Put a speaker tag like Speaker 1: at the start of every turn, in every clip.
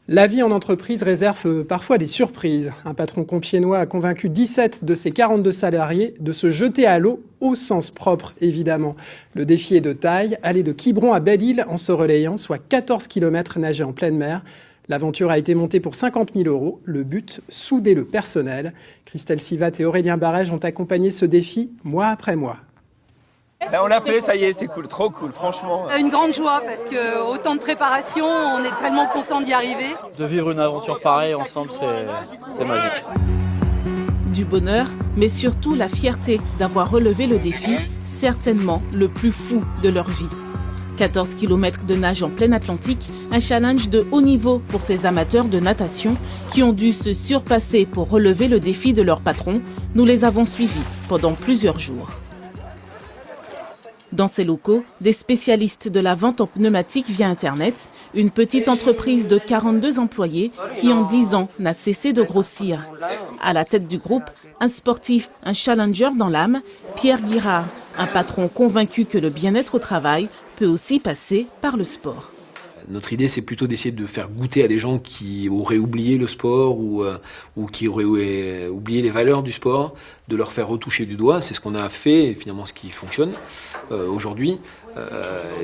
Speaker 1: La vie en entreprise réserve parfois des surprises. Un patron compiègnois a convaincu 17 de ses 42 salariés de se jeter à l'eau, au sens propre évidemment. Le défi est de taille, aller de Quiberon à Belle-Île en se relayant, soit 14 km nagés en pleine mer. L'aventure a été montée pour 50 000 €. Le but, souder le personnel. Christelle Sivat et Aurélien Barège ont accompagné ce défi mois après mois.
Speaker 2: Là, on l'a fait, ça y est, c'est cool, trop cool, franchement.
Speaker 3: Une grande joie parce que autant de préparation, on est tellement content d'y arriver.
Speaker 4: De vivre une aventure pareille ensemble, c'est magique.
Speaker 5: Du bonheur, mais surtout la fierté d'avoir relevé le défi, certainement le plus fou de leur vie. 14 km de nage en plein Atlantique, un challenge de haut niveau pour ces amateurs de natation qui ont dû se surpasser pour relever le défi de leur patron. Nous les avons suivis pendant plusieurs jours. Dans ces locaux, des spécialistes de la vente en pneumatique via Internet, une petite entreprise de 42 employés qui en 10 ans n'a cessé de grossir. À la tête du groupe, un sportif, un challenger dans l'âme, Pierre Guirard, un patron convaincu que le bien-être au travail peut aussi passer par le sport.
Speaker 6: Notre idée, c'est plutôt d'essayer de faire goûter à des gens qui auraient oublié le sport ou qui auraient oublié les valeurs du sport, de leur faire retoucher du doigt. C'est ce qu'on a fait et finalement ce qui fonctionne aujourd'hui.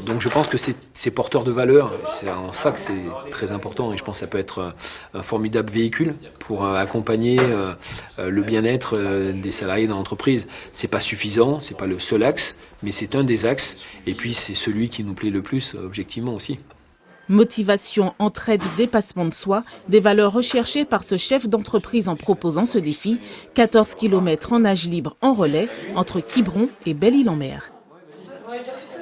Speaker 6: Donc je pense que c'est porteur de valeurs. C'est en ça que c'est très important et je pense que ça peut être un formidable véhicule pour accompagner le bien-être des salariés dans l'entreprise. C'est pas suffisant, c'est pas le seul axe, mais c'est un des axes et puis c'est celui qui nous plaît le plus objectivement aussi.
Speaker 5: Motivation, entraide, dépassement de soi, des valeurs recherchées par ce chef d'entreprise en proposant ce défi. 14 km en nage libre en relais entre Quiberon et Belle-Île-en-Mer.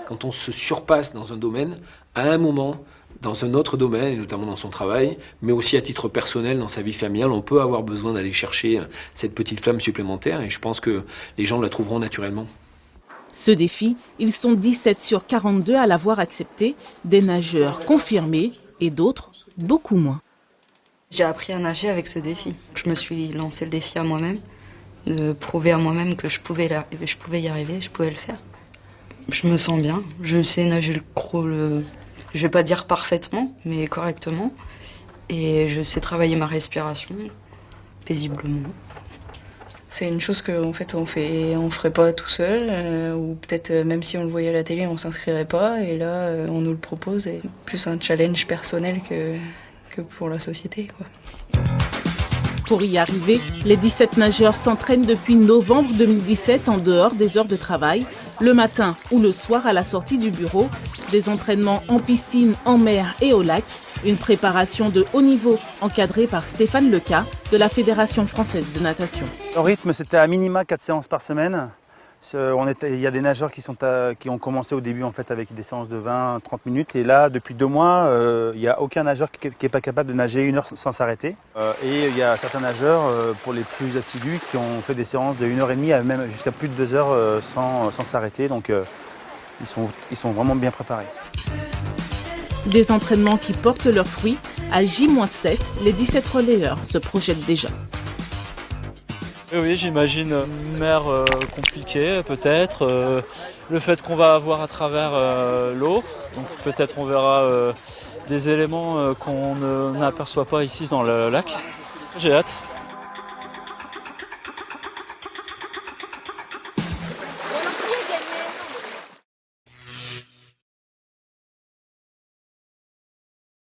Speaker 6: Quand on se surpasse dans un domaine, à un moment, dans un autre domaine, et notamment dans son travail, mais aussi à titre personnel, dans sa vie familiale, on peut avoir besoin d'aller chercher cette petite flamme supplémentaire et je pense que les gens la trouveront naturellement.
Speaker 5: Ce défi, ils sont 17 sur 42 à l'avoir accepté, des nageurs confirmés et d'autres beaucoup moins.
Speaker 7: J'ai appris à nager avec ce défi. Je me suis lancé le défi à moi-même, de prouver à moi-même que je pouvais y arriver, je pouvais le faire. Je me sens bien, je sais nager le crawl, je vais pas dire parfaitement, mais correctement. Et je sais travailler ma respiration paisiblement.
Speaker 8: C'est une chose qu'on on ferait pas tout seul, ou peut-être même si on le voyait à la télé, on s'inscrirait pas. Et là, on nous le propose, et plus un challenge personnel que pour la société, quoi.
Speaker 5: Pour y arriver, les 17 nageurs s'entraînent depuis novembre 2017 en dehors des heures de travail, le matin ou le soir à la sortie du bureau. Des entraînements en piscine, en mer et au lac. Une préparation de haut niveau encadrée par Stéphane Leca de la Fédération française de natation.
Speaker 9: Le rythme, c'était à minima 4 séances par semaine. Il y a des nageurs qui ont commencé au début en fait, avec des séances de 20-30 minutes. Et là, depuis 2 mois, il n'y a aucun nageur qui n'est pas capable de nager 1 heure sans s'arrêter. Et il y a certains nageurs, pour les plus assidus, qui ont fait des séances de 1h30 à même jusqu'à plus de 2 heures sans s'arrêter. Donc ils sont vraiment bien préparés.
Speaker 5: Des entraînements qui portent leurs fruits. À J-7, les 17 relayeurs se projettent déjà.
Speaker 4: Oui, j'imagine une mer compliquée peut-être, le fait qu'on va avoir à travers l'eau, donc peut-être on verra des éléments qu'on n'aperçoit pas ici dans le lac. J'ai hâte.